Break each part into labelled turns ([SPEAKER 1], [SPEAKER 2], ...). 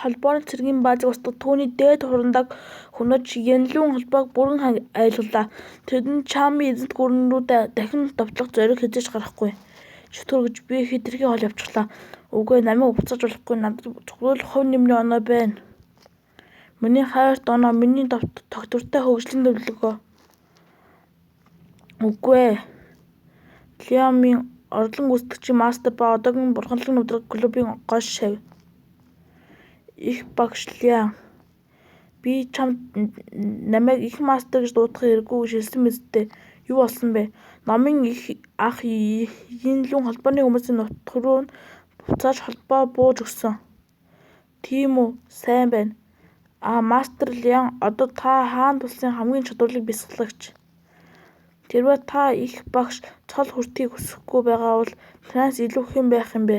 [SPEAKER 1] холбооны цэргийн баазыг устгах түүний дээд хурандаг хөнөөж Янлун холбоог бүрэн айлгалаа. Тэд Чамын эзэнт гүрэн рүү дахин довтлох зориг хэзээ ч гаргахгүй. Шүтгэр гэж би хэтэрхий хол явчихлаа. Үгүй намайг буцааж болохгүй. Надад зөвхөн хувь нэмрийн оноо байна. Миний хайрт оноо, миний тогтвортой хөгжлийн төлөвлөгөө. Үгүй. Лиамын орлон гүйцэтгэгчийн мастер ба одоогийн бурханлаг нудраг клубын гол шавь. Их багш Лиам. Би чамд намайг их мастер гэж дуудах хэрэггүй гэж хэлсэн биз дээ. Юу болсон бэ? Номын их ах Янлун холбооны хүмүүсийн нутг руу буцааж холбоо бууж өгсөн. Тийм үү? Сайн байна. Мастер Лиам, одоо та хаан туслын хамгийн чадварлаг бясалгалагч. Тэрбээ та их багш цол хүртхийг хүсэхгүй байгаа бол танаас илүү хэн байх юм бэ?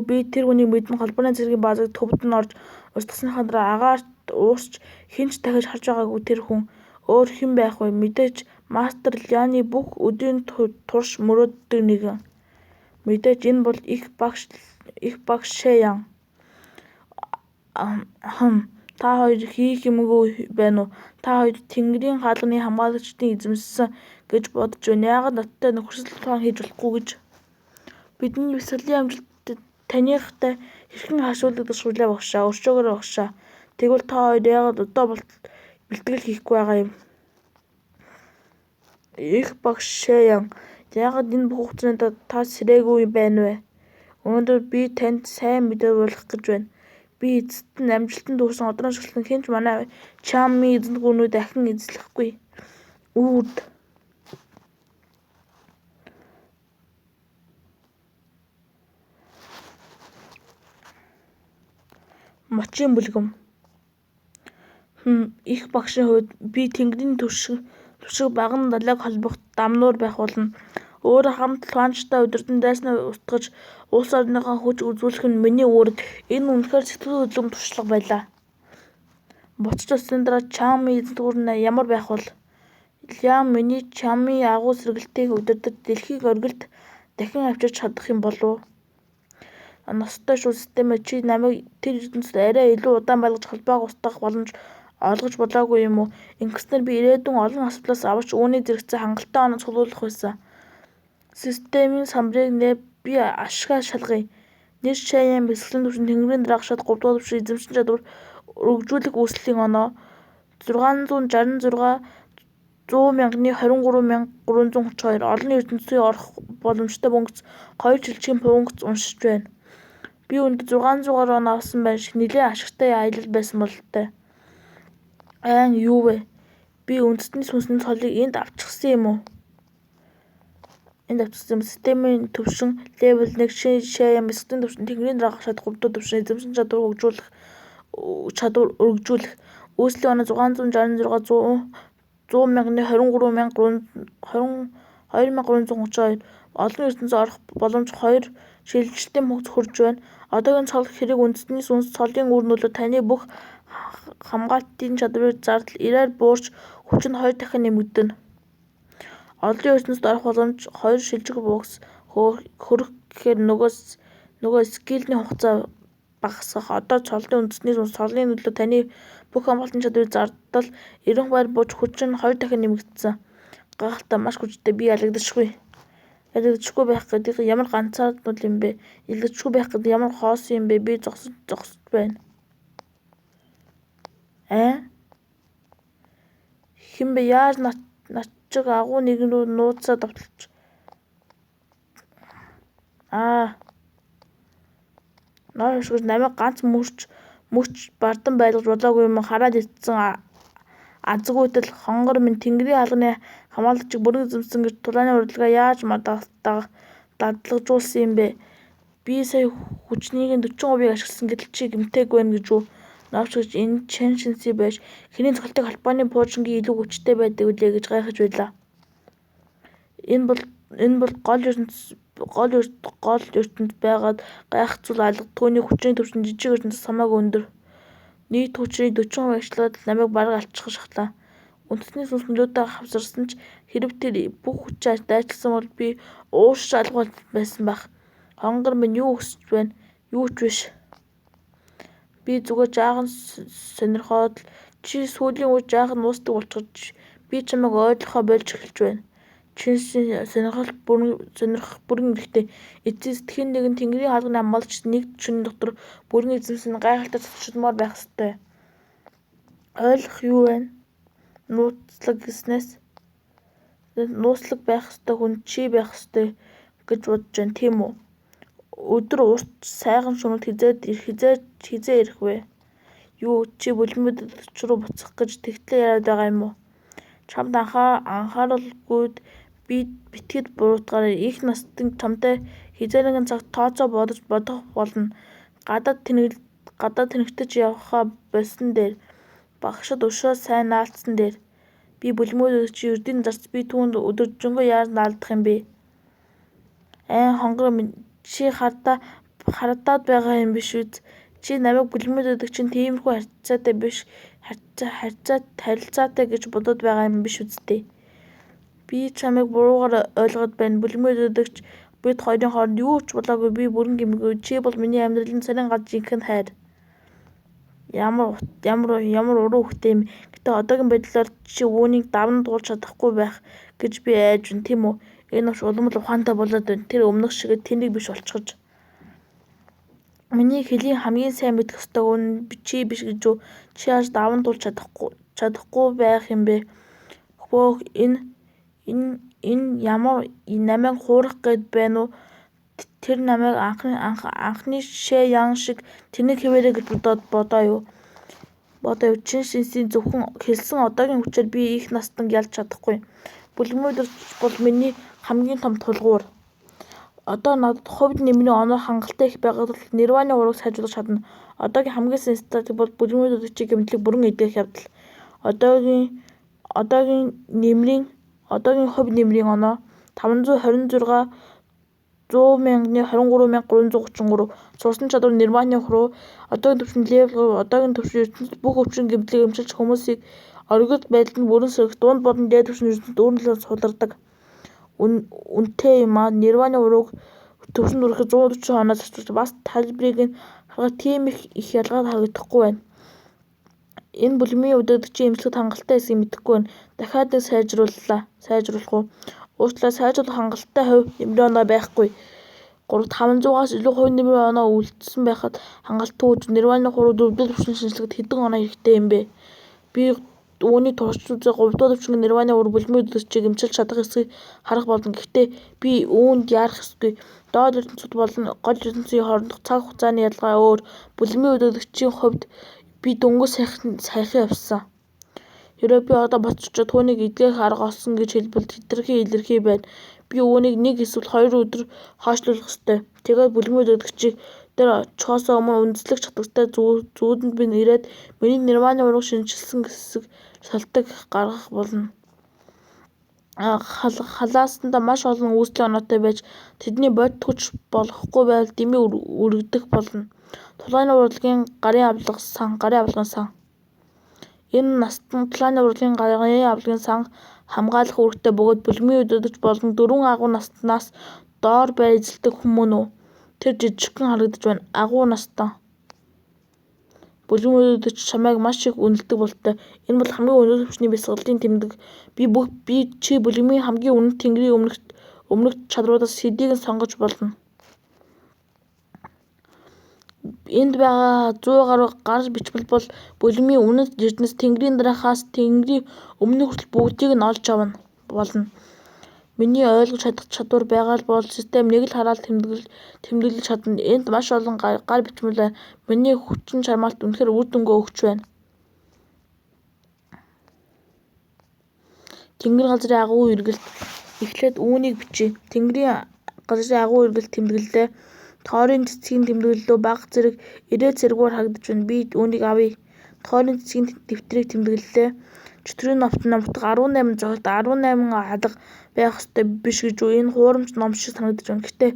[SPEAKER 1] Би тэр хүнийг мэднэ. Холбооны цэргийн баазыг төвд нь орж устгасныхаа дараа агаарт уусч хинч дахиж харж байгаагүй тэр хүн өөр хэн байх вэ? Мэдээж мастер Лианы бүх өдрийн турш мөрөөддөг нэгэн. Мэдээж энэ бол их багш Шэян. Та хоёр хийх юмгүй байна уу? Та хоёр Тэнгэрийн хаалганы хамгаалагчдын эзэмшсэн гэж бодож байна. Яагаад надтай нөхөрсөл тоон хийж болохгүй гэж? Бидний бясалгалын амжилт таныхтай хэрхэн харшуулагдаж шүлээ багшаа. Өршөөгөөрэй багшаа. Тэгвэл та хоёр яагаад одоо бэлтгэл хийхгүй байгаа юм? Их багш Шэян, яагаад энэ бүх хугацаанд та сэрээгүй байна вэ? Өнөөдөр би танд сайн мэдээруулах гэж байна. Би эцэст нь амжилтанд хүрсэн одооноос эхлэн хэн ч манай Чамын эзэнт гүрнийг дахин эзлэхгүй. Үрд. Мочийн бүлгэм. Их багшийн хувьд би Тэнгэрийн түвшиг баган далайг холбох дамнуур байх болно. Өөрөө хамт Луанчтай удирдан дайснаа устгаж улс орныхоо хүч үзүүлэх нь миний үүрэг. Энэ үнэхээр сэтгэл хөдлөм туршлага байлаа. Буцаж оссны дараа Чамын эзэнт гүрэн ямар байх бол? Лиам миний Чамын агуу сэргэлтийг удирдах дэлхийг оргилд дахин авчирч чадах юм болов уу? Ностой шүү системээ чи намайг тэр ертөнцид арай илүү удаан байлгаж холбоог устгах боломж олгож болоогүй юм уу? Ингэснээр би ирээдүйн олон асуудлаас аварч үүний зэрэгцээ хангалттай оноо цуглуулах байсан. Системийн самбарыг би ашигаа шалгая. Нэр Шэян бясалгалын түвшин Тэнгэрийн дараагшаад 3 дугаар түвшин эзэмшсэн чадвар өргөжүүлэх үүслийн оноо 666 100,000-ны 23,332 олон ертөнцийн орох боломжтой бөмбөц 2 шилжгийн бөмбөц уншиж байна. Би үүнд 600-аар оноо авсан байна. Нэлээд ашигтай аялал байсан бол тээ. Юу вэ? Би үндэсний сүнсний цолыг энд авчихсан юм уу? Системийн түвшин левел 1 Шэян бясалгалын түвшин Тэнгэрийн дараагшаад 3 дугаар түвшин эзэмшсэн чадвар өргөжүүлэх үүслийн оноо 666 100,000-ны 23,332 олон ертөнцөд орох боломж 2 шилжилтийн бөмбөц хүрж байна. Одоогийн цол хэрэг үндэсний сүнс цолын үр нөлөө таны бүх хамгаалтын чадварыг зардал ирээр буурч хүч нь 2 дахин нэмэгдэнэ. Олон ертөнцид орох боломж 2 шилжих бөмбөц хөрөх гэхээр нөгөө скилний хугацаа багасгах. Одоо цолын үндэсний сүнс цолын нөлөө таны бүх хамгаалтын чадварыг зардал эренх байр бууж хүч нь 2 дахин нэмэгдсэн. Гайхалтай, маш хүчтэй. Би ялагдчихгүй байх гэдэг ямар ганцаардмал юм бэ? Ялагдчихгүй байх гэдэг ямар хоосон юм бэ? Би зогсож байна. Хэн бэ? Яаж начиг агуу нэгэн рүү нууцсаа довтолж? Нойр хушгирч намайг ганц мөч бардан байлгаж болоогүй юм хараад итсэн азгүйтэл хонгор минь Тэнгэрийн хаалганы хамгаалагчийг бүрэн эзэмшсэн гэж тулааны урилгаа яаж дадлагжуулсан юм бэ? Би сая хүчнийгийн 40%-ийг ашигласан гэтэл чи гэмтээгүй байна гэж үү? Новч гэж энэ Чэн Шинси байж хэний цогцолтыг холбооны пуужингийн илүү хүчтэй байдаг үлээ гэж гайхаж байлаа. Энэ бол гол ертөнд байгаад гайхах зүйл алга. Түүний хүчний түвшин жижиг ертөнцөөс хамаагүй өндөр. Нийт хүчний 40% ашиглаад намайг бараг алчхаж шахлаа. Үндэсний сүнс нөлөөтэй хавсарсан ч хэрэв тэр бүх хүчээ дайчилсан бол би ууршиж алгуул байсан байх. Хонгор минь юу хүсэж байна? Юу ч биш. Би зүгээр жаахан сонирхоод чи сүүлийн үед жаахан нуусдаг болчихж би чамайг ойлгохоо болж эхэлж байна. Чинсийн сонирхох бүрэн эрэхтэй эцэг сэтгэхийн нэгэн тэнгэрийн хаалганы амгалч нэг шөнө дотор бүрэн эзэмсэн гайхалтай цочилмоор байх ёстой. Ойлгох юу вэ? Нууцлаг гэснээс нууцлаг байх ёстой хүн чи байх ёстой гэж бодож байна тийм үү? Өдөр урт сайхан шөнөд хизээ ирэх вэ? Юу чи бүлмүүд руу буцах гэж тэгтлээ яриад байгаа юм уу? Чамд анхааралгүйд би битгэд буруутгаарай. Их настан чамтай хизээ нэгэн цагт тооцоо бодох болно. Гадаад тэнэгтэж явхаа болсон дээр багшид өшөө сайн наалдсан дээр би бүлмүүд чи ердийн зарц би түүнд өдөржингөө яаж наалдах юм бэ? Хонгор минь чи хардаад байгаа юм биш үү? Чи намайг бүлмүүд чинь тиймэрхүү харилцаатай биш харилцаатай гэж бодоод байгаа юм биш үсттэй. Би чамайг буруугаар ойлгоод байна. Бүлмүүд бид хоёрын хооронд юу ч болоогүй би бүрэн гэмгүй. Чи бол миний амьдралын царин ганц жинхэнэ хайр. Ямар уруу хөхтэй юм. Гэтэ одоогийн байдлаар чи үүнийг даван туулж чадахгүй байх гэж би айж байна тийм үү? Энэ уч улам л ухаантай болоод байна. Тэр өмнөх шиг тэнэг биш болчихж. Миний хэлийн хамгийн сайн мэдэх ёстой хүн чи биш гэж юу? Чи яаж даван туулж чадахгүй байх юм бэ? Хөөе энэ ямар намайг хуурах гээд байна уу? Тэр намайг анхны шээ ян шиг тэнэг хэвээрээ гэж бодоо юу? Чин шинсийн зөвхөн хэлсэн одоогийн хүчээр би их настан ялж чадахгүй. Бүлмүүд бол миний хамгийн том тулгуур. Одоо надад хувьд нэмрийн оноо хангалттай их байгаад бол нирваны ураг сайжруулах чадна. Одоогийн хамгийн сайн стратеги бол бүлмүүд чиг гэмтлэг бүрэн эдгэх явдал. Одоогийн хувь нэмрийн оноо 526 100,23,333 сурсан чадвар нирваны хуруу одоогийн төвшин левел одоогийн төвшин ертөнцид бүх өвчин гэмтлийг эмчилж хүмүүсийг оргил байдалд бүрэн сэргэх дунд болон дээд төвшин ертөнцид өөрнөлөө сулардаг. Үнэтэй юм аа. Нирваны урууг төвшин хүрэхэд 140 хоноод зарцуулж бас тайлбарыг нь харахад тийм их ялгаа харагдахгүй байна. Энэ бүлмийн удирдагчийн эмчилгэд хангалттай эсэхийг мэдэхгүй байна. Дахиад нэг сайжруулах уу? Уучлаарай сайжруулах хангалттай хувь нэмрийн оноо байхгүй. 500-аас илүү хувь нэмрийн оноо үлдсэн байхад хангалттай үүж нирваны хуруу дөрөвдүгээр төвшин шинжилгэхэд хэдэн оноо хэрэгтэй юм бэ? Би үүнийг туршиж үзээ 3-р төвшин нирваны хуруу бүлмийн удирдагчийг эмчилж чадах эсэхийг харах болно. Гэхдээ би үүнд яарах ёсгүй. Доод ертөнцид болон гол ертөнцийн хоорондох цаг хугацааны ялгаа өөр. Бүлмийн удирдагчийн хувьд би дөнгөж саяхан явсан. Хэрэв би одоо буцаж түүнийг эдгэх арга олсон гэж хэлбэл хэтэрхий илэрхий байна. Би үүнийг 1 эсвэл 2 өдөр хойшлуулах ёстой. Тэгээд бүлмийн удирдагчийг дээр очихоос өмнө үндэслэх чадвартай зүүдэнд би ирээд миний нирваны ураг шинжилсэн хэсэг шалтгаан гаргах болно. Халаасандаа маш олон үүслийн оноотой байж тэдний бодит хүч болохгүй байвал дэмий өргөдөх болно. Тулааны урлагийн гарын авлагын сан. Энэ настан тулааны урлагийн гарын авлагын сан хамгаалах үүрэгтэй бөгөөд бүлмийн удирдагч болон 4 агуу наснаас доор байр эзэлдэг хүн мөн үү? Тэр жижигхэн харагдаж байна. Агуу настай. Бүлмийн удирдагч чамайг маш их үнэлдэг бололтой. Энэ бол хамгийн өндөр түвшний бясалгалын тэмдэг. Би чи бүлмийн хамгийн үнэт тэнгэрийн өмнөх чадруудаас хэдийг нь сонгож болно. Энд байгаа 100 гаруй гар бичмэл бол бүлмийн үнэт эрдэнэс тэнгэрийн дараахаас тэнгэрийн өмнө хүртэл бүгдийг нь олж авна болно. Миний ойлгож чадах чадвар байгаа бол систем нэг л хараад тэмдэглэж чадна. Энд маш олон гар бичмэл байна. Миний хүчин чармаалт үнэхээр үр дүнгээ өгч байна. Тэнгэр газрын агуу эргэлт эхлээд үүнийг бичиж. Тэнгэрийн газрын агуу эргэлт тэмдэглэлээ. Тойрын цэцгийн тэмдэглэлөө бага зэрэг 90 цэргүүр харагдаж байна. Би үүнийг авъя. Тойрын цэцгийн дэвтрийг тэмдэглэлээ. Чөтгөрийн номтох 18 зохиолт 18 алга байх ёстой биш гэж үү? Энэ хуурамч ном шиг санагдаж байна. Гэхдээ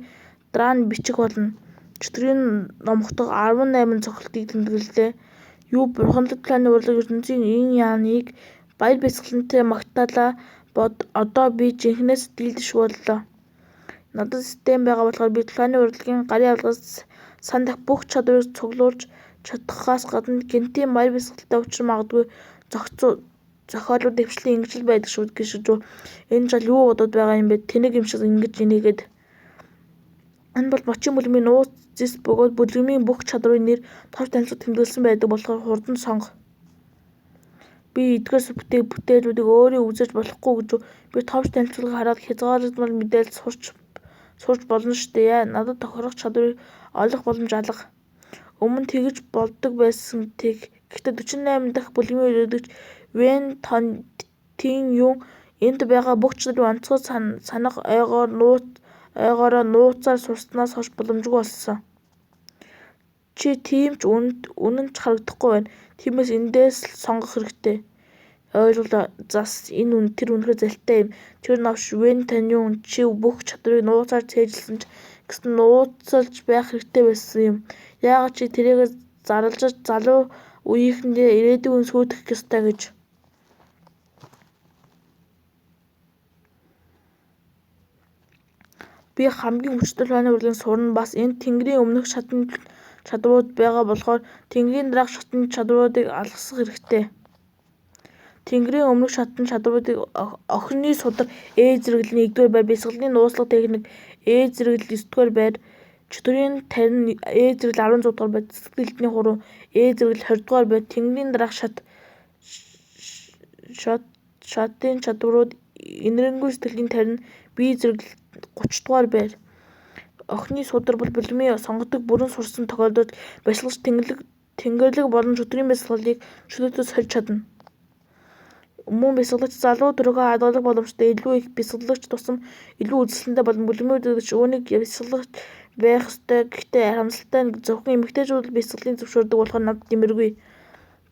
[SPEAKER 1] дараа нь бичих болно. Чөтгөрийн номтох 18 зохиолтыг тэмдэглэлээ. Юу бурханлаг планы урлаг ертөнцийн энэ яаныг баяр бясалгалантай магтаалаа. Одоо би жинхэнээс дийлдэш боллоо. надад систем байгаа болохоор би толгойн урлагийн гарын авлагаас сандах бүх чадварыг цуглуулж чадахаас гадна гэнэтийн маяр бясалгалтай учир магадгүй зохиолууд дэвшлийн ингэжил байдаг шүү гэж энэ жал юу бодоод байгаа юм бэ? Тэнэг юм шиг ингэж инээгээд. Энэ бол мочин бүлмийн нууц зис бөгөөд бүлгэмийн бүх чадрын нэр товч танилцуулж тэмдэглэсэн байдаг болохоор хурдан сонго. Би эдгээр бүтээлүүдийг өөрөө үзэж болохгүй гэж би товч танилцуулгыг хараад хязгаарлагдмал мэдээлэл сурч болно штэ яа. Надад тохирох чадварыг олох боломж алга. Өмнө тэгж болдог байсан гэхдээ 48 дахь бүлгэмийн өдөртөгч Вэн Тин Юн энд байгаа бүх чадрын онцгой санах ойгоороо нууцаар сурснаас хойш боломжгүй болсон. Чи тийм ч үнэн ч харагдахгүй байна. Тиймээс эндээс л сонгох хэрэгтэй. Ойлголоо. Зас энэ тэр үнэхээр залтай юм. Тэр навш Вэн Тин Юн чи бүх чадрыг нууцаар цээжилсэн ч гэсэн нууцлж байх хэрэгтэй байсан юм. Яагаад чи тэрийгэ зарлаж залуу үеийнхээ ирээдүйн сүйтгэх ёстой гэж. Би хамгийн хүчтэй толгойн урлагийн сурна бас энд тэнгэрийн өмнөх шатны чадварууд байгаа болохоор тэнгэрийн дараах шатны чадваруудыг алгасах хэрэгтэй. Тэнгэрийн өмнөх шатны чадваруудыг охины судар зэрэглэлийн 1-р байр бясалгалын нууцлах техник зэрэглэл 9-р байр чөтгөрийн тарин зэрэглэл 16-р байр цэцэг дэлтний хуруу зэрэглэл 20-р байр тэнгэрийн дараах шатын чадварууд энэрэнгүй сэтгэлийн тарин зэрэглэл 30-р байр. Охины судар бол бүлгэмийн сонгодог бүрэн сурсан тохиолдолд бясалгач тэнгэрлэг болон чөтгөрийн бясалгалыг чөлөөтөд сольж чадна. Мөн бясалгач залуу төрхөө хадгалах боломжтой илүү их бясалгалагч тусам илүү үзэсгэлэнтэй болон бүлгэмийн өдөртөгч үүнийг бясалгач байх ёстой. Гэхдээ харамсалтай нь зөвхөн эмэгтэйчүүд бясалгалыг зөвшөөрдөг болохоор надад дэмэргүй.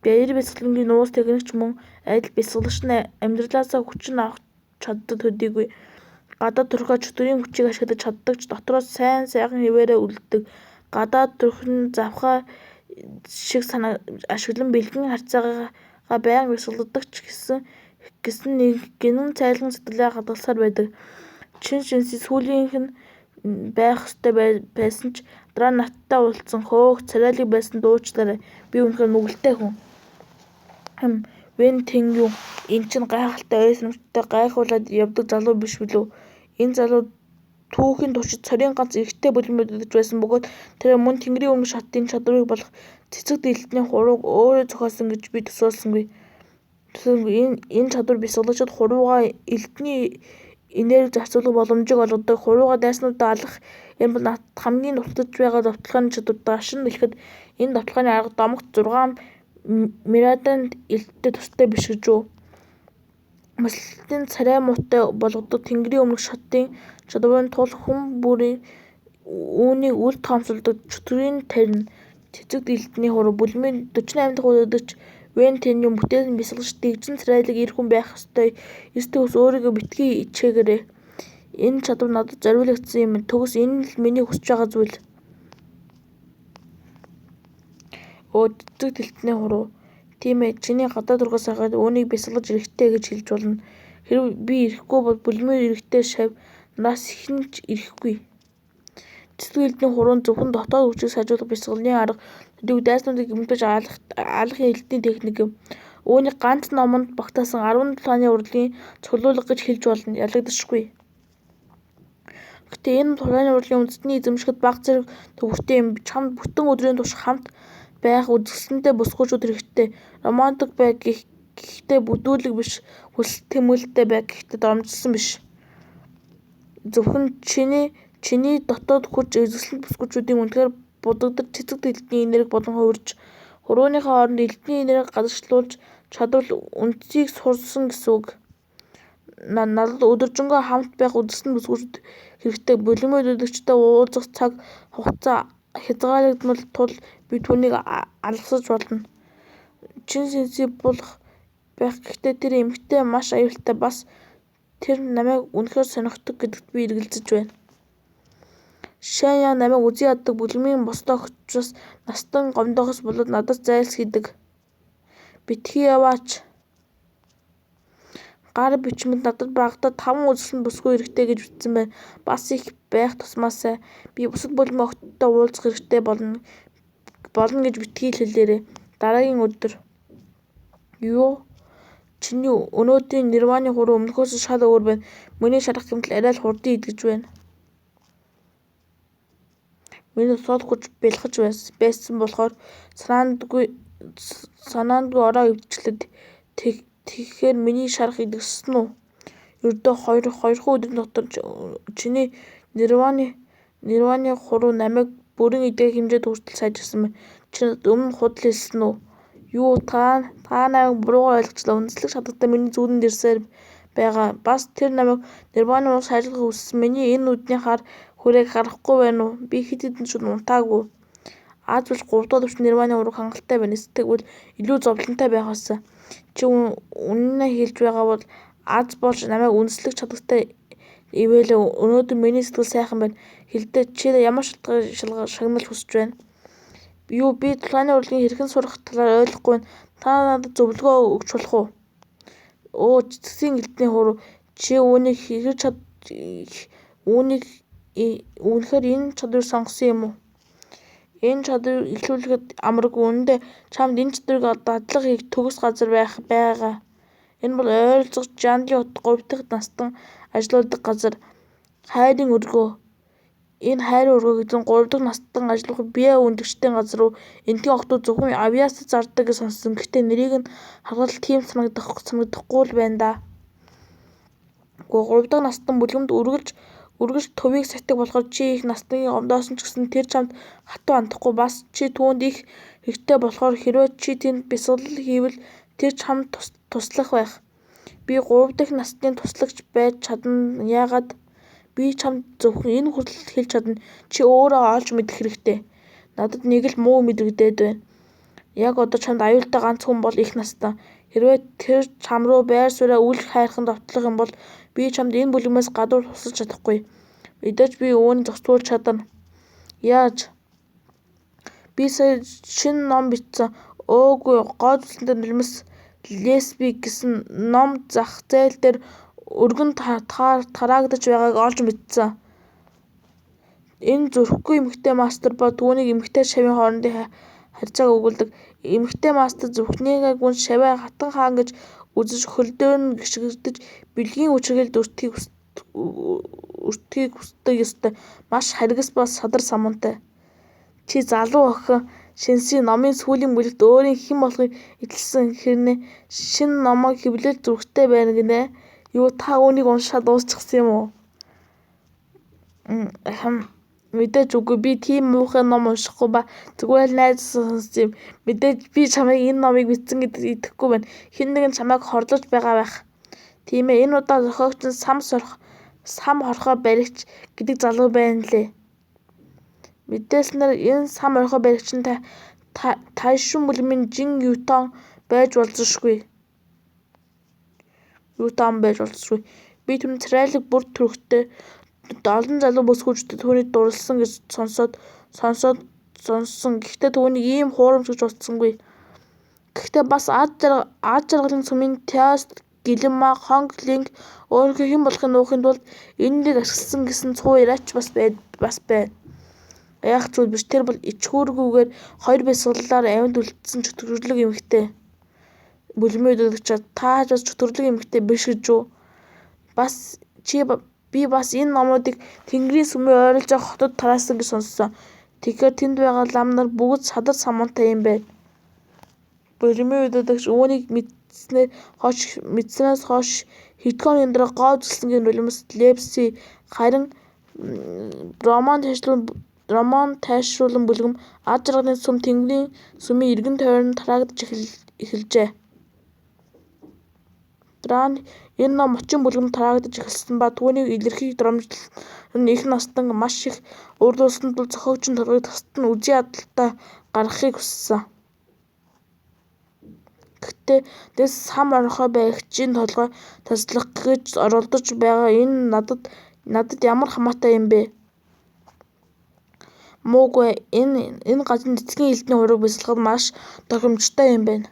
[SPEAKER 1] Баяр бясалгалын нууц техникч мөн адил бясалгач нь амьдралаасаа хүчин авах чаддаг төдийгүй гадаад төрхөө чөтгөрийн хүчийг ашиглаж чаддаг ч дотроос сайхан хэвээрээ үлддэг. Гадаад төрх нь завхаа шиг ашиглан бэлгэн харьцаагаа байнга бясалгадаг ч гэсэн нэг гинэн цайлган сэтгэлээ хадгалсаар байдаг. Шинси сүүлийнх нь байх ёстой байсан ч дараа надтай уулзсан хөөх царайлаг байсан дуучлаарай. Би үнэхээр нүгэлтэй хүн. Вэн Тин Юн энэ чинь гайхалтай ойрсонгчтой гайхуулаад явдаг залуу биш билүү? Энэ залуу түүхийн туршид цорын ганц эрэгтэй бүлгэмийн өдөртөгч байсан бөгөөд тэр мөн тэнгэрийн өмнөх шатын чадварыг болох цэцэг дэлтний хурууг өөрөө зохиосон гэж би төсөөлсөнгүй. Энэ чадвар бясалгачид хуруугаа элдний энерги зарцуулах боломжийг олгодог. Хуруугаа дайснуудаа алгах энэ бол надад хамгийн дутагдж байгаа довтлооны чадвар. Дашин хэлэхэд энэ довтлооны арга домогт 6 мираданд элдтэй тустай биш гэж үү? Маслалтын царай муутай болгодог тэнгэрийн өмнөх шатын чадварын тул хүн бүрийн үүнийг үл тоомсолдог чөтгөрийн тарин цэцэг дэлтний хуруу бүлгэмийн 48 дахь өдөртөгч Вэн Тин Юн бүтээсэн бясалгач дэгжин царайлаг эр хүн байх ёстой. Эсвэл өөрийгөө битгий ичгээгээрэй. Энэ чадвар надад зориулагдсан юм. Төгс энэ л миний хүсэж байгаа зүйл. Цэцэг дэлтний хуруу. Тийм ээ, чиний гадаа төрхөөс харахад үүнийг бясалгаж ирэхтэй гэж хэлж болно. Хэрвээ би ирэхгүй бол бүлгэмийн ирэхтэй шавь нараас хэн ч ирэхгүй. Цэцэг дэлтний хуруу нь зөвхөн дотоод хүчийг сайжруулах бясалгалын арга төдийгүй дайснуудыг гэмтэж алахын элдний техник юм. Үүнийг ганц номонд багтаасан 17 оны урлагийн цуглуулга гэж хэлж болно. Ялагдашгүй. Гэхдээ энэ толгойн урлагийн үндэсний эзэмшихэд бага зэрэг төвөгтэй юм. Чамд бүтэн өдрийн турш хамт байх үзэсгэлэнтэй бүсгүйчүүд хэрэгтэй. Романтик бай гэхдээ бүдүүлэг биш. Хүсэлт тэмүүлэлтэй бай гэхдээ доромжилсон биш. Зөвхөн чиний дотоод хүч үзэсгэлэнт бүсгүйчүүдийн үнэхээр будагдаж цэцэг дэлтний энерги болон хувирж хурууныхаа оронд элдний энерги гадагшлуулж чадвал үндсийг сурсан гэсэн үг. Надад өдөржингөө хамт байх үзэсгэлэнт бүсгүйчүүд хэрэгтэй. Бүлгэмийн өдөртөгчтэй уулзах цаг хугацаа хязгаарлагдмал тул би түүнийг алгасаж болно. Шинси болох байх гэхдээ тэр эмэгтэй маш аюултай. Бас тэр намайг үнэхээр сонирхдог гэдэгт би эргэлзэж байна. Шаян намайг үзий яддаг бүлгэмийн бостой охичоос настан гомдоохоос болоод надаас зайлс хийдэг. Битгий яваач. Гар бичмэд надад багтаа 5 үзэсгэлэн бүсгүй хэрэгтэй гэж бичсэн байна. Бас их байх тусмаасаа би бусад бүлгийн охидтой уулзах хэрэгтэй болно гэж битгий хэлээрэй. Дараагийн өдөр. Юу? Чиний өнөөдрийн нирваны хуруу өмнөхөөс шал өөр байна. Миний шарах гэмтэл арай л хурдан идэж байна. Миний сул хүч бэлхэж байсан болохоор санаандгүй ороо өвчлөд тэгэхээр миний шарах идэгссэн үү? Ердөө 2 өдрийн дотор чиний нирваны хуруу намайг бүрэн идэх хэмжээд хүртэл сайжирсан байна. Чи надад өмнө худал хэлсэн үү? Юу та намайг буруугаар ойлгочлаа. Үндэслэх шатагтай миний зүүдэнд ирсээр байгаа. Бас тэр намайг нирваны руу сайжруулахыг хүссэн. Миний энэ нүдний хүрээг харахгүй байна уу? Би хэд хэдэн шүд унтаагүй. Аз биш 3 дахь өвчин нирваны хурууг хангалттай байна. Эсвэл илүү зовлонтой байх ёстой. Чи үнэнээ хэлж байгаа бол аз болж намайг үндэслэх чадагтай ивэлээ. Өнөөдөр миний сэтгэл сайхан байна. Хэлдэ чи ямар шагналж хүсэж байна? Юу би тулааны урлагийн хэрхэн сурах талаар ойлгохгүй байна. Та надад зөвлөгөө өгч болох уу? Оо цэцгийн элдний хуруу. Чи үүнийг үнэхээр энэ чадварыг сонгосон юм уу? Энэ чадварыг эхлүүлэхэд амаргүй. Үнэндээ чамд энэ чадварыг дадлага хийх төгс газар байгаа. Энэ бол ойролцоогч Жанлын хот 3 дахь настан ажилладаг газар. Хайрын өргөө. Энэ хайрын өргөө гэдэг нь 3 дахь настан ажиллах бие үндэгчтэй газар руу энтхийн охтууд зөвхөн авиасад зардаг гэж сонссон. Гэхдээ нэрийг нь харахад тийм санагдахгүй л байна да. 3 дахь настан бүлгэмд үргэлж төвийг сатдаг болохоор чи их настны гомдоосон ч гэсэн тэр чамд хатуу хандахгүй. Бас чи түүнд их хэрэгтэй болохоор хэрвээ чи тэнд бясалгал хийвэл тэр чамд туслах байх. Би 3 дахь настны туслагч байж чадна. Яагаад? Би чамд зөвхөн энэ хүртэл хэлж чадна. Чи өөрөө олж мэдэх хэрэгтэй. Надад нэг л муу мэдрэгдээд байна. Яг одоо чамд аюултай ганц хүн бол их настан. Хэрвээ тэр чам руу байр сууриа үл хайрхан довтлох юм бол би чамд энэ бүлгэмээс гадуур тусалж чадахгүй. Мэдээж би үүнийг зохицуулж чадна. Яаж? Би сая шинэ ном бичсэн. Өөгүй гоо зүйлсэнтэй нулимс лесби гэсэн ном зах зээл дээр өргөн тараагдаж байгааг олж мэдсэн. Энэ зүрхгүй эмэгтэй мастер ба түүнийг эмэгтэй шавийн хоорондын харьцааг өгүүлдэг. Эмэгтэй мастер зүрхнийгээ гүн шавья хатан хаан гэж үзэж хөлдөөр нь гიშгэгдэж бэлгийн үчирхээлд өртөхийг хүсдэг ёстой. Маш харгас ба садар самуунтай. Чи залуу охин Шинсийн номын сүүлийн бүлэгт өөрийн хэн болохыг илчилсэн хэрнээ шинэ номоо хэвлэл зүрхтэй байна гинэ. Юу та үүнийг уншаад дуусчихсан юм уу? Мэдээж үгүй. Би тийм муухай ном уншихгүй ба зүгээр л найзсан сонссон юм. Мэдээж би чамайг энэ номыг бичсэн гэдэгт итгэхгүй байна. Хэн нэгэн чамайг хорлож байгаа байх. Тийм ээ, энэ удаа зохиогч нь сам хорхоо баригч гэдэг залуу байна лээ. Мэдээснээр энэ сам хорхоо баригч нь Тайшун бүлгийн Жин Ютон байж болзошгүй. Би түүний царайлаг бүр төрхтэй олон залуу бүсгүйчдэд түүний дурлсан гэж сонссон. Гэхдээ түүнийг ийм хуурамч гэж бодсонгүй. Гэхдээ бас аз жаргалын сүмийн Теост Гэлэнма Хонг Линг өөрийнхөө хэн болохыг нуухын тулд энэ нэрийг ашигласан гэсэн цуу яриач бас байна. Яах зүйл биш. Тэр бол ичхүүргүйгээр 2 бясалгалаар амьд үлдсэн чөтгөрлөг эмэгтэй. Бүлмийн өдөөгч та бас чөтгөрлөг эмэгтэй биш гэж юу? Би бас энэ номуудыг Тэнгэрийн сүмийн ойролж байгаа хотод тараасан гэж сонссон. Тэгэхээр тэнд байгаа лам нар бүгд садар самуунтай юм байна. Бүлмийн өдөөгч үүнийг мэдснээс хойш хэдхэн өдрийн дараа гоо зүсэлнгийн нулимс лепси харин роман тайшруулан бүлгэм аз жаргалын сүм Тэнгэрийн сүмийн эргэн тойронд тараагдаж эхэлжээ. Энэ ном 30 бүлгэм тараагдаж эхэлсэн ба түүнийг илэрхийлэх драмжлал нь их настан маш их урдуулсан тул зохиогчийн толгойг тасад нь үзий ядалтаа гаргахыг хүссэн. Гэхдээ дэс сам орхоо баригчийн толгой таслах гэж оролдож байгаа энэ надад ямар хамаатай юм бэ? Муугүй энэ газрын цэцгийн элдний хурууг бясалгахад маш тохиромжтой юм байна.